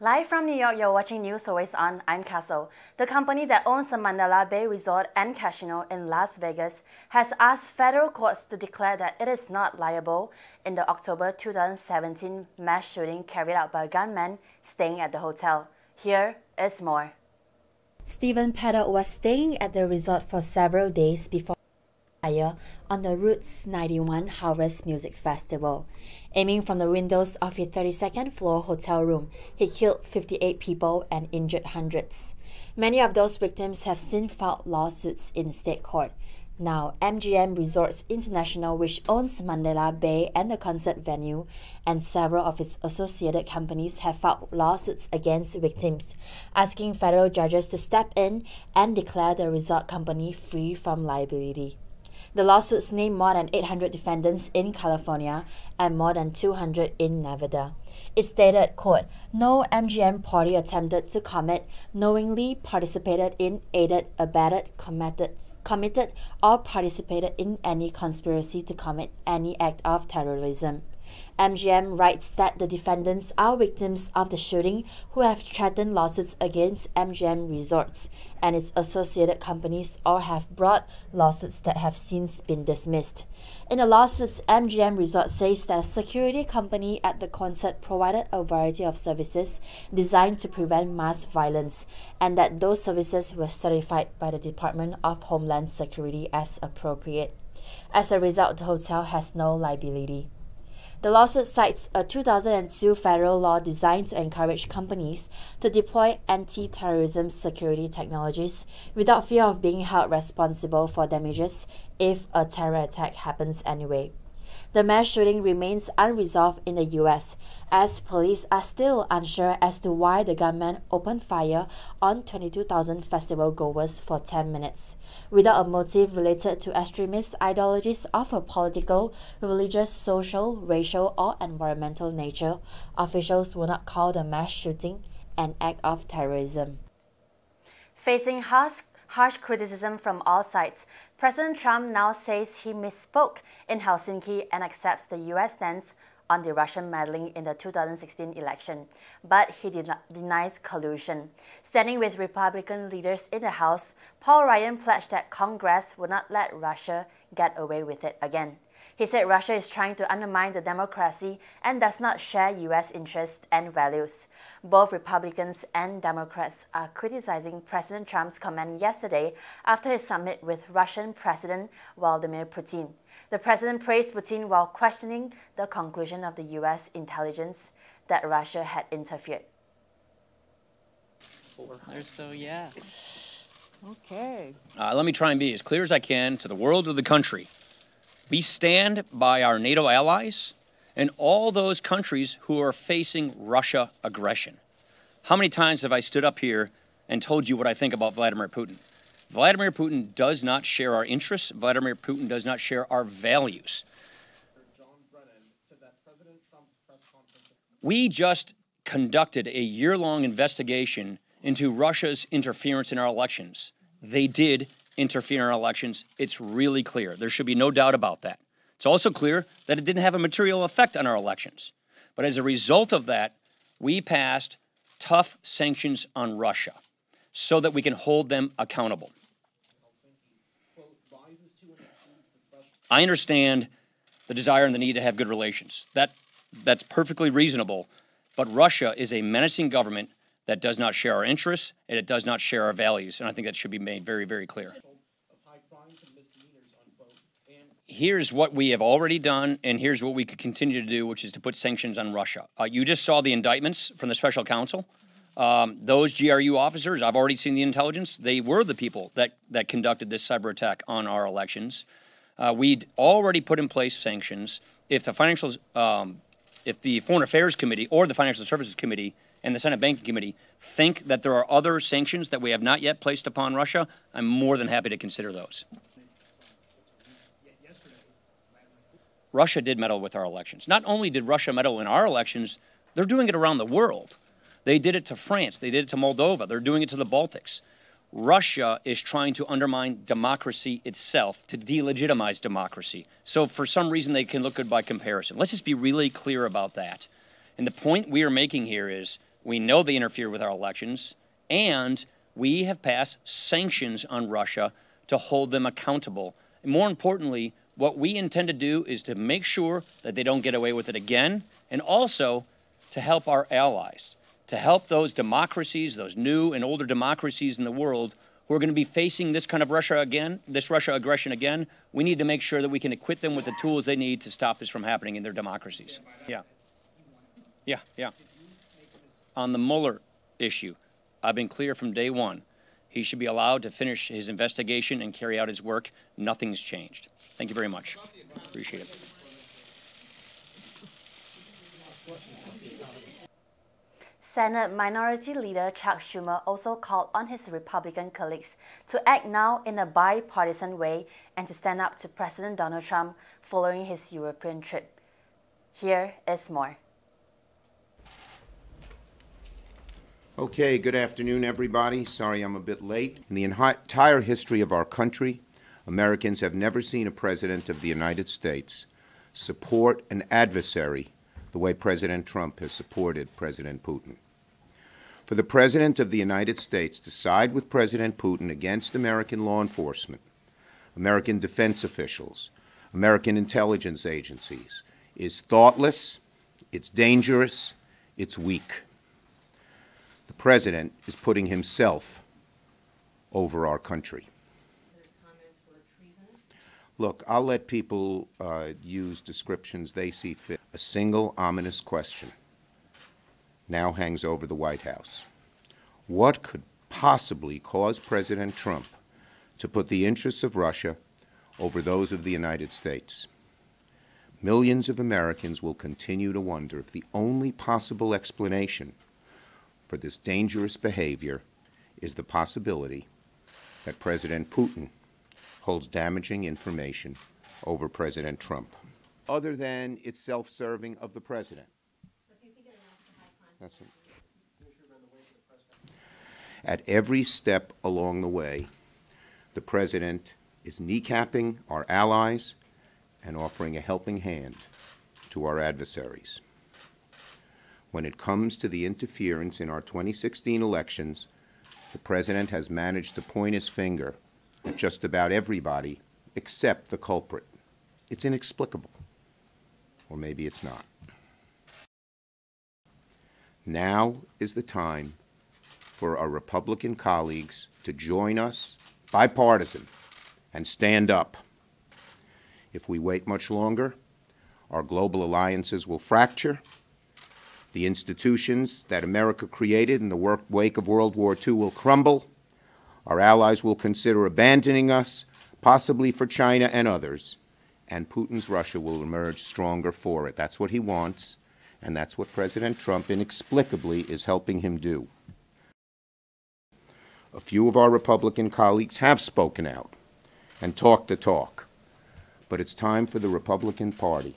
Live from New York, you're watching News Always On. I'm Kessyl. The company that owns the Mandalay Resort and Casino in Las Vegas has asked federal courts to declare that it is not liable in the October 2017 mass shooting carried out by a gunman staying at the hotel. Here is more. Stephen Peddle was staying at the resort for several days before fire on the Roots 91 Harvest Music Festival. Aiming from the windows of a 32nd floor hotel room, he killed 58 people and injured hundreds. Many of those victims have since filed lawsuits in state court. Now, MGM Resorts International, which owns Mandalay Bay and the concert venue, and several of its associated companies have filed lawsuits against victims, asking federal judges to step in and declare the resort company free from liability. The lawsuits name more than 800 defendants in California and more than 200 in Nevada. It stated, quote, "No MGM party attempted to commit, knowingly participated in, aided, abetted, committed, or participated in any conspiracy to commit any act of terrorism." MGM writes that the defendants are victims of the shooting who have threatened lawsuits against MGM Resorts and its associated companies or have brought lawsuits that have since been dismissed. In the lawsuits, MGM Resorts says that a security company at the concert provided a variety of services designed to prevent mass violence and that those services were certified by the Department of Homeland Security as appropriate. As a result, the hotel has no liability. The lawsuit cites a 2002 federal law designed to encourage companies to deploy anti-terrorism security technologies without fear of being held responsible for damages if a terror attack happens anyway. The mass shooting remains unresolved in the U.S. as police are still unsure as to why the gunman opened fire on 22,000 festival goers for 10 minutes. Without a motive related to extremist ideologies of a political, religious, social, racial, or environmental nature, officials will not call the mass shooting an act of terrorism. Facing harsh criticism from all sides, President Trump now says he misspoke in Helsinki and accepts the U.S. stance on the Russian meddling in the 2016 election, but he denies collusion. Standing with Republican leaders in the House, Paul Ryan pledged that Congress would not let Russia get away with it again. He said Russia is trying to undermine the democracy and does not share U.S. interests and values. Both Republicans and Democrats are criticizing President Trump's comment yesterday after his summit with Russian President Vladimir Putin. The president praised Putin while questioning the conclusion of the U.S. intelligence that Russia had interfered. 400, so yeah. Okay. Let me try and be as clear as I can to the world of the country. We stand by our NATO allies and all those countries who are facing Russia aggression. How many times have I stood up here and told you what I think about Vladimir Putin? Vladimir Putin does not share our interests. Vladimir Putin does not share our values. We just conducted a year-long investigation into Russia's interference in our elections. They did interfere in our elections. It's really clear. There should be no doubt about that. It's also clear that it didn't have a material effect on our elections. But as a result of that, we passed tough sanctions on Russia so that we can hold them accountable. I understand the desire and the need to have good relations. That's perfectly reasonable, but Russia is a menacing government that does not share our interests, and it does not share our values, and I think that should be made very, very clear. Here's what we have already done, and here's what we could continue to do, which is to put sanctions on Russia. You just saw the indictments from the special counsel. Those GRU officers, I've already seen the intelligence. They were the people that conducted this cyber attack on our elections. We'd already put in place sanctions. If the Foreign Affairs Committee or the Financial Services Committee and the Senate Banking Committee think that there are other sanctions that we have not yet placed upon Russia, I'm more than happy to consider those. Russia did meddle with our elections. Not only did Russia meddle in our elections, they're doing it around the world. They did it to France. They did it to Moldova. They're doing it to the Baltics. Russia is trying to undermine democracy itself, to delegitimize democracy. So for some reason, they can look good by comparison. Let's just be really clear about that. And the point we are making here is We know they interfere with our elections, and we have passed sanctions on Russia to hold them accountable. And more importantly, what we intend to do is to make sure that they don't get away with it again, and also to help our allies, to help those democracies, those new and older democracies in the world who are going to be facing this kind of Russia again, this Russia aggression again. We need to make sure that we can equip them with the tools they need to stop this from happening in their democracies. Yeah. On the Mueller issue, I've been clear from day one. He should be allowed to finish his investigation and carry out his work. Nothing's changed. Thank you very much. Appreciate it. Senate Minority Leader Chuck Schumer also called on his Republican colleagues to act now in a bipartisan way and to stand up to President Donald Trump following his European trip. Here is more. Okay, good afternoon, everybody. Sorry I'm a bit late. In the entire history of our country, Americans have never seen a president of the United States support an adversary the way President Trump has supported President Putin. For the President of the United States to side with President Putin against American law enforcement, American defense officials, American intelligence agencies is thoughtless, it's dangerous, it's weak. The President is putting himself over our country. Look, I'll let people use descriptions they see fit. A single ominous question now hangs over the White House. What could possibly cause President Trump to put the interests of Russia over those of the United States? Millions of Americans will continue to wonder if the only possible explanation for this dangerous behavior is the possibility that President Putin holds damaging information over President Trump, other than it's self-serving of the President. That's it. At every step along the way, the President is kneecapping our allies and offering a helping hand to our adversaries. When it comes to the interference in our 2016 elections, the President has managed to point his finger at just about everybody except the culprit. It's inexplicable. Or maybe it's not. Now is the time for our Republican colleagues to join us, bipartisan, and stand up. If we wait much longer, our global alliances will fracture. The institutions that America created in the wake of World War II will crumble. Our allies will consider abandoning us, possibly for China and others, and Putin's Russia will emerge stronger for it. That's what he wants, and that's what President Trump inexplicably is helping him do. A few of our Republican colleagues have spoken out and talked the talk, but it's time for the Republican Party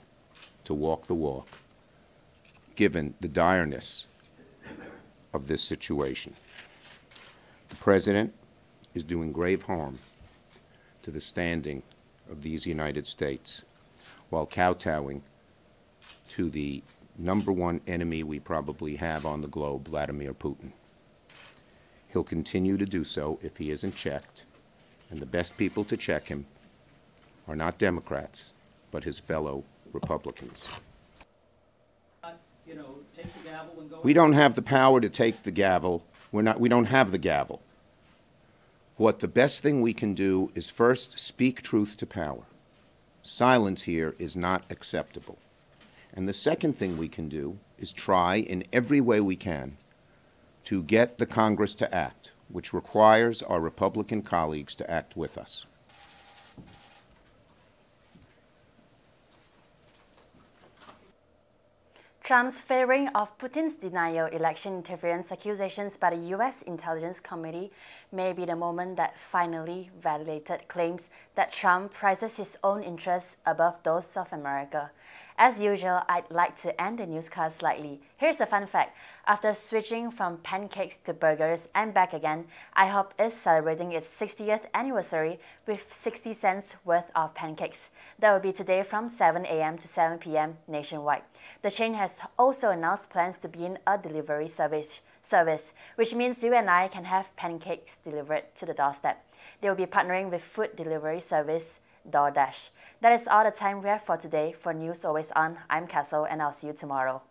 to walk the walk, given the direness of this situation. The President is doing grave harm to the standing of these United States while kowtowing to the #1 enemy we probably have on the globe, Vladimir Putin. He'll continue to do so if he isn't checked, and the best people to check him are not Democrats, but his fellow Republicans. Take the gavel and go. We don't have the power to take the gavel. We don't have the gavel. What the best thing we can do is first speak truth to power. Silence here is not acceptable. And the second thing we can do is try in every way we can to get the Congress to act, which requires our Republican colleagues to act with us. Trump's favoring of Putin's denial election interference accusations by the U.S. Intelligence Committee may be the moment that finally validated claims that Trump prizes his own interests above those of America. As usual, I'd like to end the newscast slightly. Here's a fun fact. After switching from pancakes to burgers and back again, IHOP is celebrating its 60th anniversary with 60 cents worth of pancakes. That will be today from 7 a.m. to 7 p.m. nationwide. The chain has also announced plans to begin a delivery service, which means you and I can have pancakes delivered to the doorstep. They will be partnering with food delivery service DoorDash. That is all the time we have for today. For News Always On, I'm Kessyl, and I'll see you tomorrow.